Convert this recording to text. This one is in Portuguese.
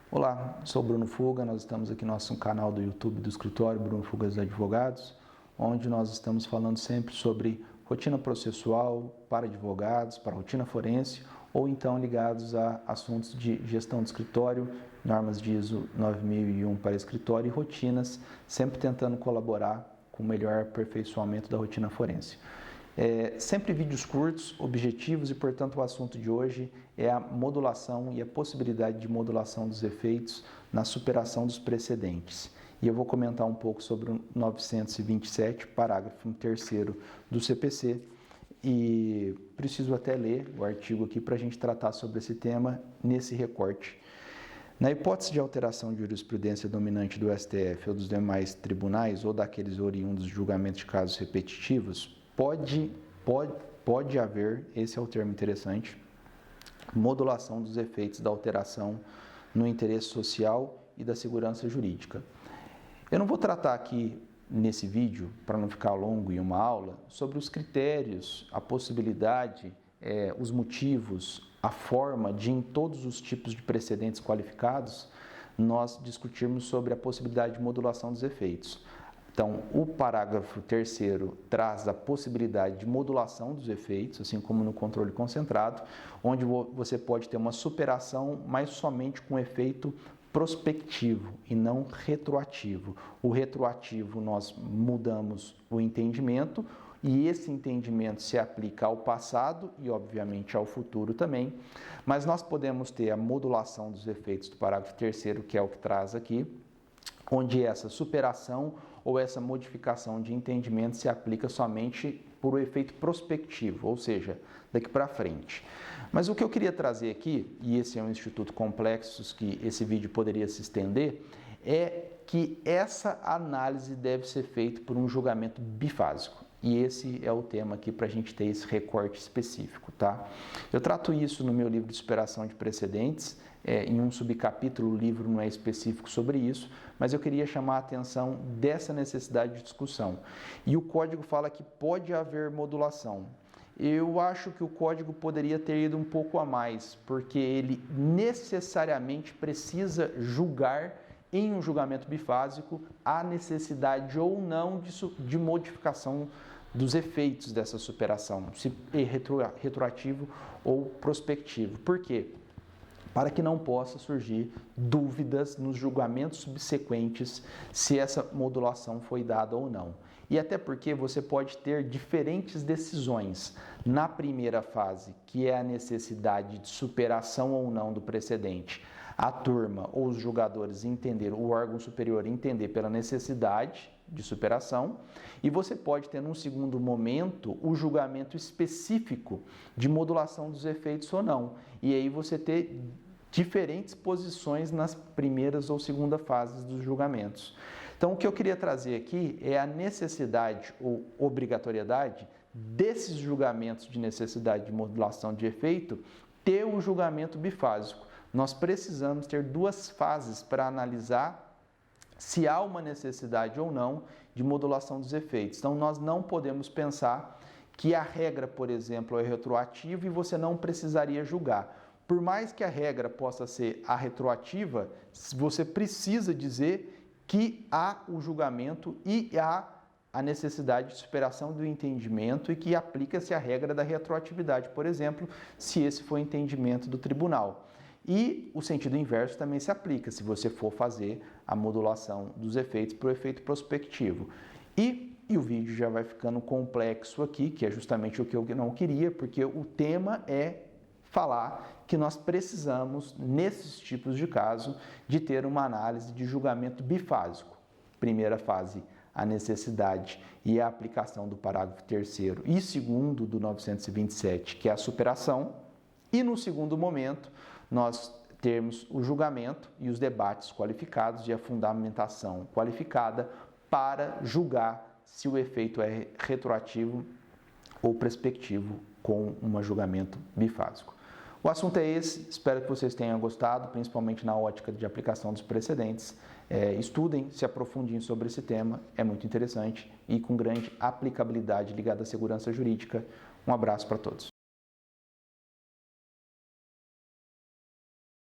Olá, sou Bruno Fuga, nós estamos aqui no nosso canal do YouTube do escritório Bruno Fugas Advogados, onde nós estamos falando sempre sobre rotina processual para advogados, para rotina forense, ou então ligados a assuntos de gestão de escritório, normas de ISO 9001 para escritório e rotinas, sempre tentando colaborar com o melhor aperfeiçoamento da rotina forense. Sempre vídeos curtos, objetivos e, portanto, o assunto de hoje é a modulação e a possibilidade de modulação dos efeitos na superação dos precedentes. E eu vou comentar um pouco sobre o 927, parágrafo 3º do CPC, e preciso até ler o artigo aqui para a gente tratar sobre esse tema nesse recorte. Na hipótese de alteração de jurisprudência dominante do STF ou dos demais tribunais ou daqueles oriundos de julgamento de casos repetitivos, pode haver, esse é o termo interessante, modulação dos efeitos da alteração no interesse social e da segurança jurídica. Eu não vou tratar aqui nesse vídeo, para não ficar longo em uma aula, sobre os critérios, a possibilidade, os motivos, a forma de, em todos os tipos de precedentes qualificados, nós discutirmos sobre a possibilidade de modulação dos efeitos. Então, o parágrafo 3º traz a possibilidade de modulação dos efeitos, assim como no controle concentrado, onde você pode ter uma superação, mas somente com efeito prospectivo e não retroativo. O retroativo, nós mudamos o entendimento e esse entendimento se aplica ao passado e, obviamente, ao futuro também, mas nós podemos ter a modulação dos efeitos do parágrafo 3º, que é o que traz aqui, onde essa superação ou essa modificação de entendimento se aplica somente por o efeito prospectivo, ou seja, daqui para frente. Mas o que eu queria trazer aqui, e esse é um instituto complexo que esse vídeo poderia se estender, é que essa análise deve ser feita por um julgamento bifásico. E esse é o tema aqui para a gente ter esse recorte específico, tá? Eu trato isso no meu livro de superação de precedentes, em um subcapítulo, o livro não é específico sobre isso, mas eu queria chamar a atenção dessa necessidade de discussão. E o código fala que pode haver modulação. Eu acho que o código poderia ter ido um pouco a mais, porque ele necessariamente precisa julgar em um julgamento bifásico a necessidade ou não de modificação dos efeitos dessa superação, se é retroativo ou prospectivo. Por quê? Para que não possa surgir dúvidas nos julgamentos subsequentes se essa modulação foi dada ou não. E até porque você pode ter diferentes decisões na primeira fase, que é a necessidade de superação ou não do precedente. A turma ou os julgadores entender, o órgão superior entender pela necessidade de superação, e você pode ter num segundo momento o julgamento específico de modulação dos efeitos ou não. E aí você ter diferentes posições nas primeiras ou segunda fases dos julgamentos. Então, o que eu queria trazer aqui é a necessidade ou obrigatoriedade desses julgamentos de necessidade de modulação de efeito ter o julgamento bifásico. Nós precisamos ter duas fases para analisar se há uma necessidade ou não de modulação dos efeitos. Então, nós não podemos pensar que a regra, por exemplo, é retroativa e você não precisaria julgar. Por mais que a regra possa ser a retroativa, você precisa dizer que há o julgamento e há a necessidade de superação do entendimento e que aplica-se a regra da retroatividade, por exemplo, se esse for o entendimento do tribunal. E o sentido inverso também se aplica, se você for fazer a modulação dos efeitos para o efeito prospectivo. E o vídeo já vai ficando complexo aqui, que é justamente o que eu não queria, porque o tema é falar que nós precisamos, nesses tipos de caso, de ter uma análise de julgamento bifásico. Primeira fase, a necessidade e a aplicação do parágrafo 3º e 2º do 927, que é a superação. E no segundo momento, nós temos o julgamento e os debates qualificados e a fundamentação qualificada para julgar se o efeito é retroativo ou prospectivo com um julgamento bifásico. O assunto é esse, espero que vocês tenham gostado, principalmente na ótica de aplicação dos precedentes. Estudem, se aprofundem sobre esse tema, é muito interessante e com grande aplicabilidade ligada à segurança jurídica. Um abraço para todos.